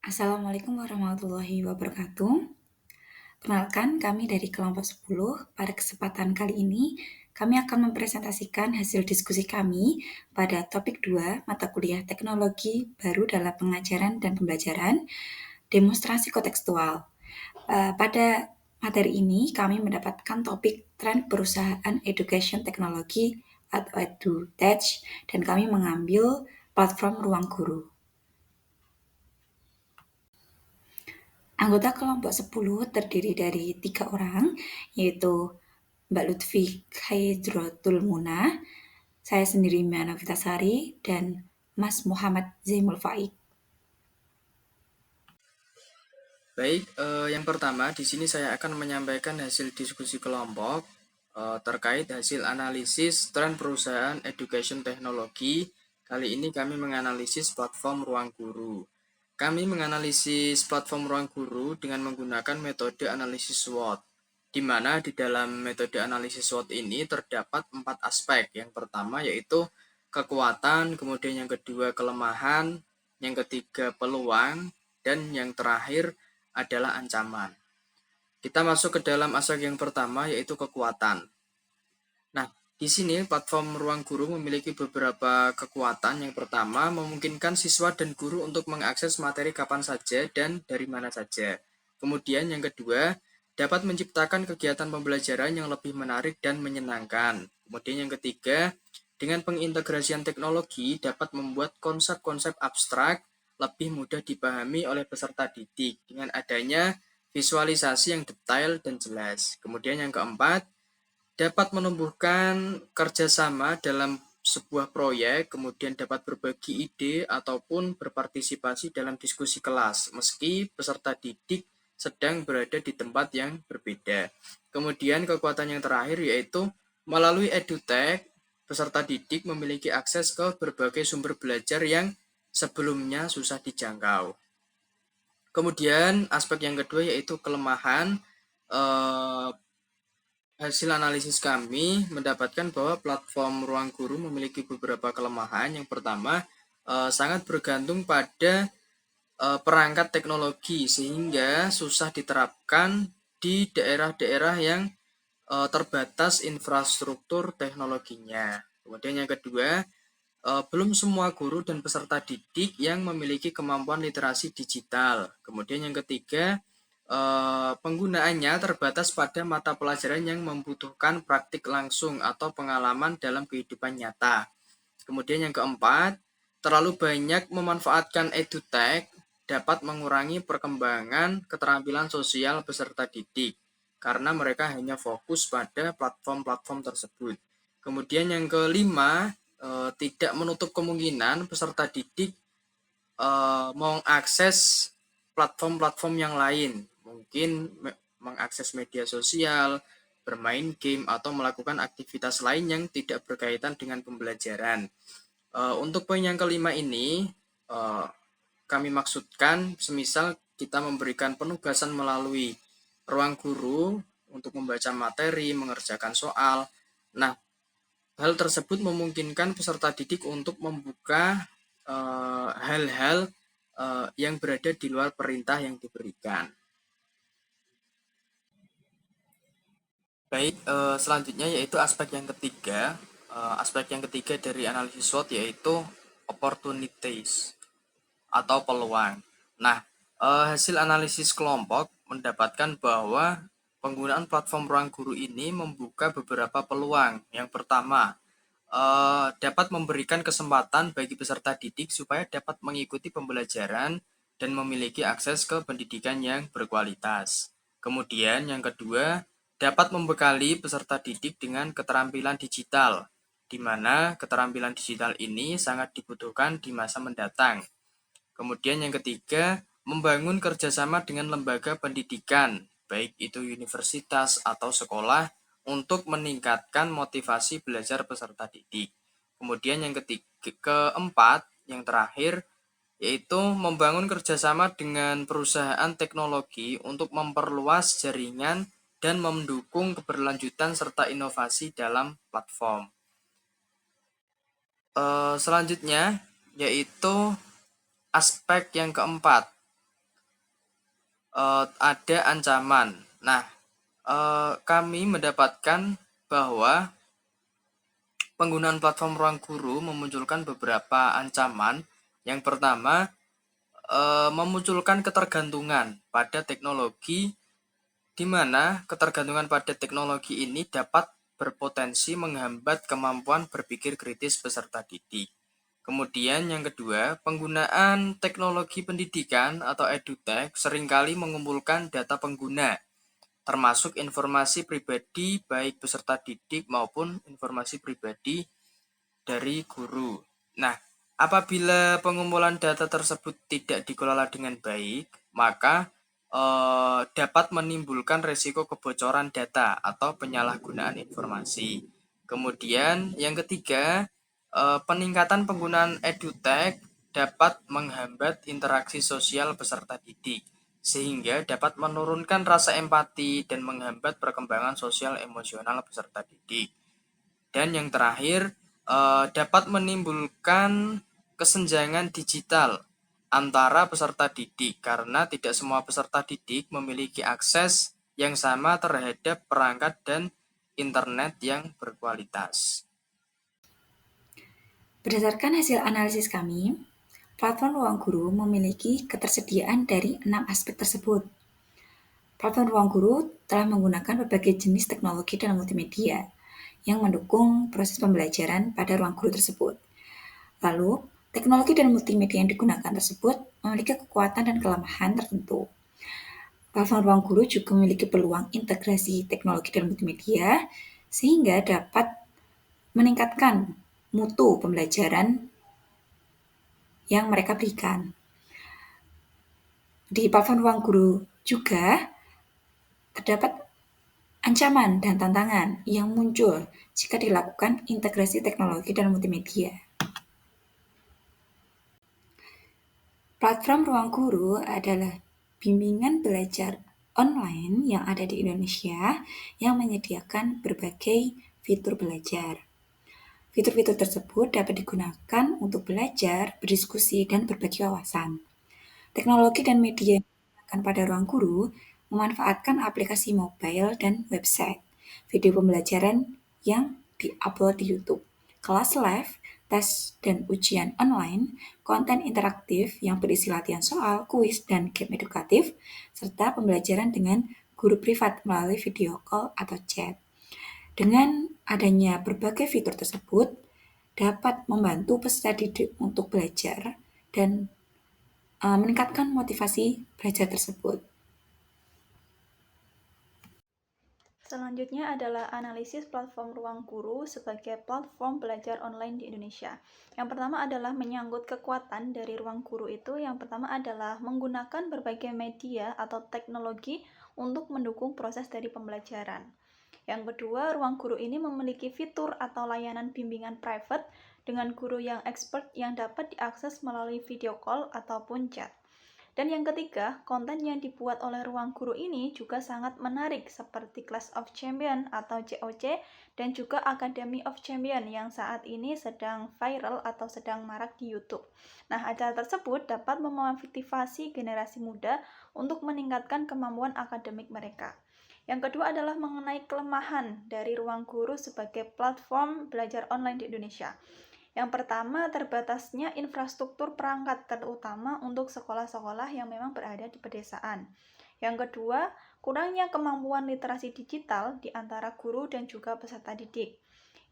Assalamualaikum warahmatullahi wabarakatuh. Perkenalkan, kami dari kelompok 10. Pada kesempatan kali ini, kami akan mempresentasikan hasil diskusi kami pada topik 2 mata kuliah teknologi baru dalam pengajaran dan pembelajaran, demonstrasi kontekstual. Pada materi ini, kami mendapatkan topik tren perusahaan education teknologi atau EduTech, dan kami mengambil platform Ruang Guru. Anggota kelompok 10 terdiri dari 3 orang, yaitu Mbak Lutfi Khaidrotul Munah, saya sendiri Miana Vitasari, dan Mas Muhammad Zaimul Faik. Baik, yang pertama di sini saya akan menyampaikan hasil diskusi kelompok terkait hasil analisis tren perusahaan education teknologi. Kali ini kami menganalisis platform Ruang Guru. Kami menganalisis platform Ruang Guru dengan menggunakan metode analisis SWOT, di mana di dalam metode analisis SWOT ini terdapat 4 aspek. Yang pertama yaitu kekuatan, kemudian yang kedua kelemahan, yang ketiga peluang, dan yang terakhir adalah ancaman. Kita masuk ke dalam aspek yang pertama yaitu kekuatan. Nah, di sini platform Ruang Guru memiliki beberapa kekuatan. Yang pertama, memungkinkan siswa dan guru untuk mengakses materi kapan saja dan dari mana saja. Kemudian yang kedua, dapat menciptakan kegiatan pembelajaran yang lebih menarik dan menyenangkan. Kemudian yang ketiga, dengan pengintegrasian teknologi dapat membuat konsep-konsep abstrak lebih mudah dipahami oleh peserta didik dengan adanya visualisasi yang detail dan jelas. Kemudian yang keempat, dapat menumbuhkan kerjasama dalam sebuah proyek, kemudian dapat berbagi ide ataupun berpartisipasi dalam diskusi kelas, meski peserta didik sedang berada di tempat yang berbeda. Kemudian kekuatan yang terakhir yaitu melalui EduTech, peserta didik memiliki akses ke berbagai sumber belajar yang sebelumnya susah dijangkau. Kemudian aspek yang kedua yaitu kelemahan. Hasil analisis kami mendapatkan bahwa platform Ruang Guru memiliki beberapa kelemahan. Yang pertama, sangat bergantung pada perangkat teknologi sehingga susah diterapkan di daerah-daerah yang terbatas infrastruktur teknologinya. Kemudian yang kedua, belum semua guru dan peserta didik yang memiliki kemampuan literasi digital. Kemudian yang ketiga, penggunaannya terbatas pada mata pelajaran yang membutuhkan praktik langsung atau pengalaman dalam kehidupan nyata. Kemudian yang keempat, terlalu banyak memanfaatkan EduTech dapat mengurangi perkembangan keterampilan sosial peserta didik karena mereka hanya fokus pada platform-platform tersebut. Kemudian yang kelima, tidak menutup kemungkinan peserta didik mengakses platform-platform yang lain, mungkin mengakses media sosial, bermain game, atau melakukan aktivitas lain yang tidak berkaitan dengan pembelajaran. Untuk poin yang kelima ini, kami maksudkan semisal kita memberikan penugasan melalui Ruang Guru untuk membaca materi, mengerjakan soal. Nah, hal tersebut memungkinkan peserta didik untuk membuka hal-hal yang berada di luar perintah yang diberikan. Baik, selanjutnya yaitu aspek yang ketiga. Aspek yang ketiga dari analisis SWOT yaitu opportunities atau peluang. Nah, hasil analisis kelompok mendapatkan bahwa penggunaan platform Ruang Guru ini membuka beberapa peluang. Yang pertama, dapat memberikan kesempatan bagi peserta didik supaya dapat mengikuti pembelajaran dan memiliki akses ke pendidikan yang berkualitas. Kemudian yang kedua, dapat membekali peserta didik dengan keterampilan digital, di mana keterampilan digital ini sangat dibutuhkan di masa mendatang. Kemudian yang ketiga, membangun kerjasama dengan lembaga pendidikan, baik itu universitas atau sekolah, untuk meningkatkan motivasi belajar peserta didik. Kemudian yang keempat, yang terakhir, yaitu membangun kerjasama dengan perusahaan teknologi untuk memperluas jaringan dan mendukung keberlanjutan serta inovasi dalam platform. Selanjutnya, yaitu aspek yang keempat, ada ancaman. Nah, kami mendapatkan bahwa penggunaan platform ruang guru memunculkan beberapa ancaman. Yang pertama, memunculkan ketergantungan pada teknologi, di mana ketergantungan pada teknologi ini dapat berpotensi menghambat kemampuan berpikir kritis peserta didik. Kemudian yang kedua, penggunaan teknologi pendidikan atau edutech seringkali mengumpulkan data pengguna, termasuk informasi pribadi baik peserta didik maupun informasi pribadi dari guru. Nah, apabila pengumpulan data tersebut tidak dikelola dengan baik, maka dapat menimbulkan risiko kebocoran data atau penyalahgunaan informasi. Kemudian yang ketiga, peningkatan penggunaan edutech dapat menghambat interaksi sosial peserta didik, sehingga dapat menurunkan rasa empati dan menghambat perkembangan sosial emosional peserta didik. Dan yang terakhir, dapat menimbulkan kesenjangan digital antara peserta didik karena tidak semua peserta didik memiliki akses yang sama terhadap perangkat dan internet yang berkualitas. Berdasarkan hasil analisis kami, platform ruang guru memiliki ketersediaan dari 6 aspek tersebut. Platform ruang guru telah menggunakan berbagai jenis teknologi dan multimedia yang mendukung proses pembelajaran pada ruang guru tersebut. Lalu, teknologi dan multimedia yang digunakan tersebut memiliki kekuatan dan kelemahan tertentu. Platform ruang guru juga memiliki peluang integrasi teknologi dan multimedia sehingga dapat meningkatkan mutu pembelajaran yang mereka berikan. Di platform ruang guru juga terdapat ancaman dan tantangan yang muncul jika dilakukan integrasi teknologi dan multimedia. Platform ruang guru adalah bimbingan belajar online yang ada di Indonesia yang menyediakan berbagai fitur belajar. Fitur-fitur tersebut dapat digunakan untuk belajar, berdiskusi, dan berbagi wawasan. Teknologi dan media yang digunakan pada ruang guru memanfaatkan aplikasi mobile dan website, video pembelajaran yang di-upload di YouTube, kelas live, tes dan ujian online, konten interaktif yang berisi latihan soal, kuis, dan game edukatif, serta pembelajaran dengan guru privat melalui video call atau chat. Dengan adanya berbagai fitur tersebut, dapat membantu peserta didik untuk belajar dan meningkatkan motivasi belajar tersebut. Selanjutnya adalah analisis platform ruang guru sebagai platform belajar online di Indonesia. Yang pertama adalah menyangkut kekuatan dari ruang guru itu. Yang pertama adalah menggunakan berbagai media atau teknologi untuk mendukung proses dari pembelajaran. Yang kedua, ruang guru ini memiliki fitur atau layanan bimbingan private dengan guru yang expert yang dapat diakses melalui video call ataupun chat. Dan yang ketiga, konten yang dibuat oleh ruang guru ini juga sangat menarik seperti Clash of Champion atau COC dan juga Academy of Champion yang saat ini sedang viral atau sedang marak di YouTube. Nah, acara tersebut dapat memotivasi generasi muda untuk meningkatkan kemampuan akademik mereka. Yang kedua adalah mengenai kelemahan dari ruang guru sebagai platform belajar online di Indonesia. Yang pertama, terbatasnya infrastruktur perangkat, terutama untuk sekolah-sekolah yang memang berada di pedesaan. Yang kedua, kurangnya kemampuan literasi digital di antara guru dan juga peserta didik.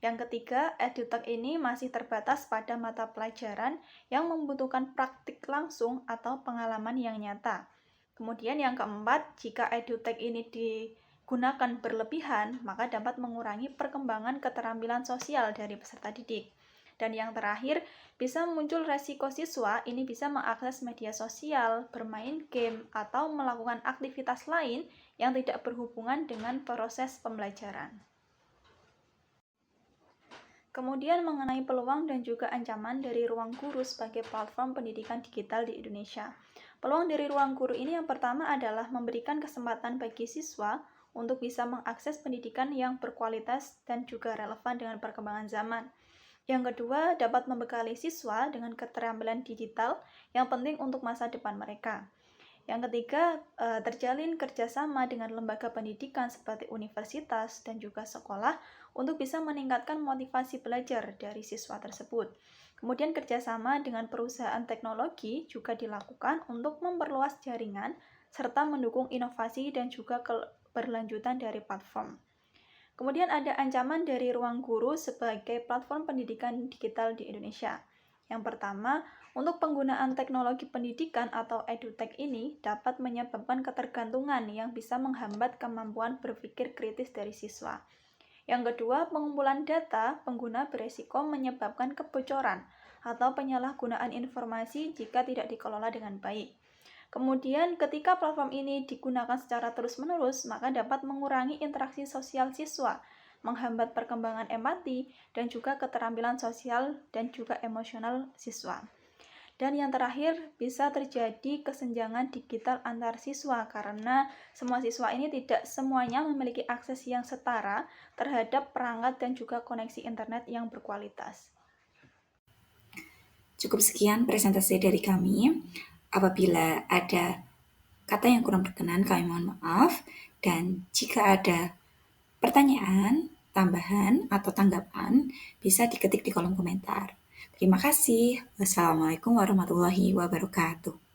Yang ketiga, edutech ini masih terbatas pada mata pelajaran yang membutuhkan praktik langsung atau pengalaman yang nyata. Kemudian yang keempat, jika edutech ini digunakan berlebihan, maka dapat mengurangi perkembangan keterampilan sosial dari peserta didik. Dan yang terakhir, bisa muncul resiko siswa ini bisa mengakses media sosial, bermain game, atau melakukan aktivitas lain yang tidak berhubungan dengan proses pembelajaran. Kemudian mengenai peluang dan juga ancaman dari ruang guru sebagai platform pendidikan digital di Indonesia. Peluang dari ruang guru ini yang pertama adalah memberikan kesempatan bagi siswa untuk bisa mengakses pendidikan yang berkualitas dan juga relevan dengan perkembangan zaman. Yang kedua, dapat membekali siswa dengan keterampilan digital yang penting untuk masa depan mereka. Yang ketiga, terjalin kerjasama dengan lembaga pendidikan seperti universitas dan juga sekolah untuk bisa meningkatkan motivasi belajar dari siswa tersebut. Kemudian kerjasama dengan perusahaan teknologi juga dilakukan untuk memperluas jaringan serta mendukung inovasi dan juga keberlanjutan dari platform. Kemudian ada ancaman dari ruang guru sebagai platform pendidikan digital di Indonesia. Yang pertama, untuk penggunaan teknologi pendidikan atau edutech ini dapat menyebabkan ketergantungan yang bisa menghambat kemampuan berpikir kritis dari siswa. Yang kedua, pengumpulan data pengguna beresiko menyebabkan kebocoran atau penyalahgunaan informasi jika tidak dikelola dengan baik. Kemudian, ketika platform ini digunakan secara terus-menerus, maka dapat mengurangi interaksi sosial siswa, menghambat perkembangan empati, dan juga keterampilan sosial dan juga emosional siswa. Dan yang terakhir, bisa terjadi kesenjangan digital antar siswa karena semua siswa ini tidak semuanya memiliki akses yang setara terhadap perangkat dan juga koneksi internet yang berkualitas. Cukup sekian presentasi dari kami. Apabila ada kata yang kurang berkenan, kami mohon maaf. Dan jika ada pertanyaan, tambahan, atau tanggapan, bisa diketik di kolom komentar. Terima kasih. Wassalamualaikum warahmatullahi wabarakatuh.